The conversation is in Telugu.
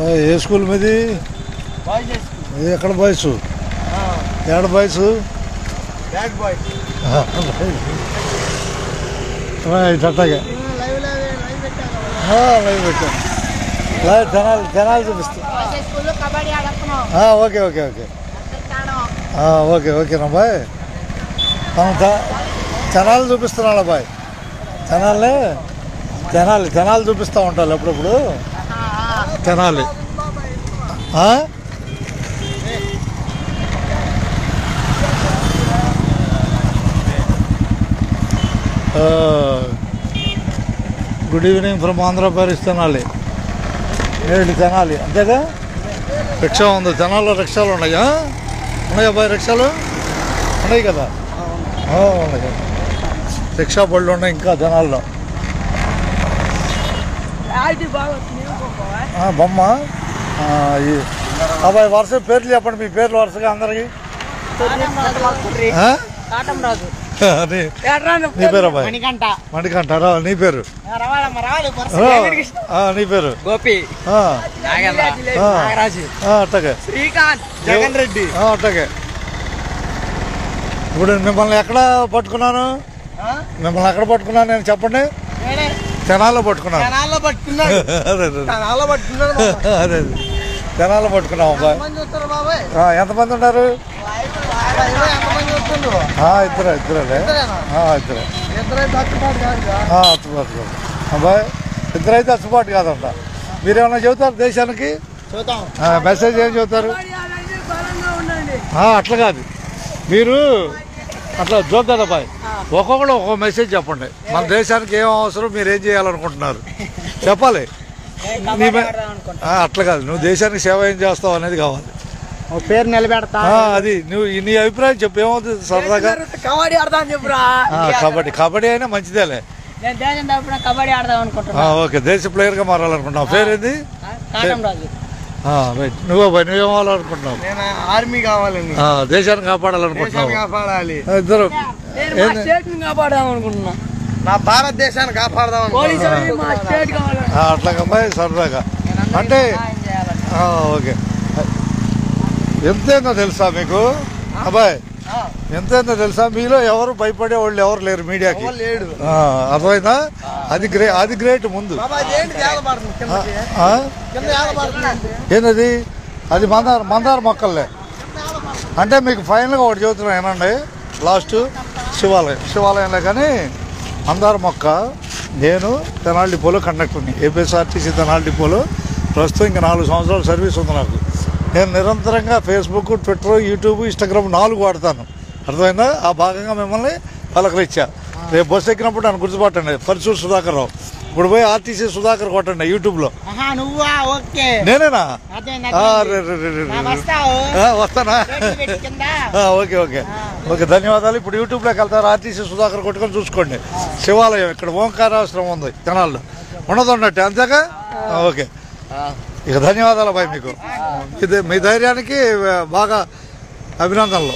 ఏ స్కూల్ మీది? ఎక్కడ బాయ్స్? ఎక్కడ బాయ్స్? అట్టగా లైవ్ పెట్టాను. లైవ్ జనాలు చూపిస్తా. ఓకే ఓకే ఓకే ఓకే ఓకేనా బాయ్. జనాలు చూపిస్తున్నాడు బాయ్. జనాలు చూపిస్తూ ఉంటారు అప్పుడప్పుడు. జనాలు good evening from Andhra Pradesh. Tenali Tenali అంతేగా. రిక్షా ఉంది తెనాల్లో. రిక్షాలు ఉన్నాయా? ఉన్నాయా బాయ్? రిక్షాలు ఉన్నాయి కదా. ఉన్నాయి కదా. రిక్షా బళ్ళు ఉన్నాయి ఇంకా జనాల్లో. బొమ్మ అబ్బాయి వరుస పేర్లు చెప్పండి. మీ పేర్లు వరుసగా అందరికి. నీ పేరు అబ్బాయి? మణికంఠ. నీ పేరు? నీ పేరు? గోపి. అట్టగే శ్రీకాంత్. జగన్ రెడ్డి. అట్టగే. ఇప్పుడు మిమ్మల్ని ఎక్కడ పట్టుకున్నాను? నేను చెప్పండి. తెనాల్లో పట్టుకున్నాను. అదే తెనాల్లో పట్టుకున్నాం అబ్బాయి. ఎంతమంది ఉన్నారు? ఇద్దరే. అబ్బాయి ఇద్దరైతే అచ్చుబాటు కాదంట. మీరేమన్నా చెబుతారు దేశానికి? మెసేజ్ ఏం చెబుతారు? అట్లా కాదు, మీరు అట్లా జోక్ కదా అబ్బాయి. ఒక్కొక్కడు ఒక్కొక్క మెసేజ్ చెప్పండి. మన దేశానికి ఏం అవసరం, మీరు ఏం చేయాలనుకుంటున్నారు చెప్పాలి. అట్లా కాదు, నువ్వు దేశానికి సేవ ఏం చేస్తావు అనేది కావాలి. పేరు నిలబెడతా. అది నువ్వు నీ అభిప్రాయం చెప్పు. ఏమవుతుంది సరదాగా? కబడ్డీ ఆడదాం చెప్పురా. కబడ్డీ అయినా మంచిదేలే. కబడ్డీ ఆడదాం అనుకుంటున్నా. ఓకే, దేశ ప్లేయర్ గా మారాలనుకుంటున్నావు. పేరేంది? నువ్వేమవ్వాలనుకుంటున్నావు? ఆర్మీ కావాలండి. దేశాన్ని కాపాడాలనుకుంటున్నావు. ఇద్దరు కాపాడదాం అనుకుంటున్నా. నా భారతదేశాన్ని కాపాడదాం. అట్లాగా అమ్మాయి సరదాగా అంటే. ఓకే, ఎంతేందో తెలుసా మీకు అబ్బాయి? ఎంతేందో తెలుసా? మీలో ఎవరు భయపడే వాళ్ళు ఎవరు లేరు మీడియాకి. అర్థమైందా? అది గ్రేట్. ముందు ఏంటది? అది మందార మొక్కలే. అంటే మీకు ఫైనల్గా ఒకటి చెబుతున్నా ఏనండి. లాస్ట్ శివాలయంలో కానీ మందార మొక్క. నేను తెనాలి డిపోలో కండక్టర్ని, ఏపీఎస్ఆర్టీసీ తెనాలి డిపోలో. ప్రస్తుతం ఇంకా 4 సంవత్సరాల సర్వీస్ ఉంది నాకు. నేను నిరంతరంగా ఫేస్బుక్, ట్విట్టర్, యూట్యూబ్, ఇన్స్టాగ్రామ్ 4 వాడతాను. అర్థమైందా? ఆ భాగంగా మిమ్మల్ని పలకరించా. రేపు బస్సు ఎక్కినప్పుడు నన్ను గుర్తుపట్టండి. పరశూరు సుధాకర్ రావు. ఇప్పుడు పోయి ఆర్టీసీ సుధాకర్ కొట్టండి యూట్యూబ్లో. నేనేనా? వస్తానా? ఓకే. ధన్యవాదాలు. ఇప్పుడు యూట్యూబ్లోకి వెళ్తారు. ఆర్టీసీ సుధాకర్ కొట్టుకొని చూసుకోండి. శివాలయం ఇక్కడ ఓంకారాశ్రమం ఉంది తెనాల్లో. ఉన్నట్టు అంతేగా. ఓకే, ఇక ధన్యవాదాలు అబ్బాయి. మీకు మీ ధైర్యానికి బాగా అభినందనలు.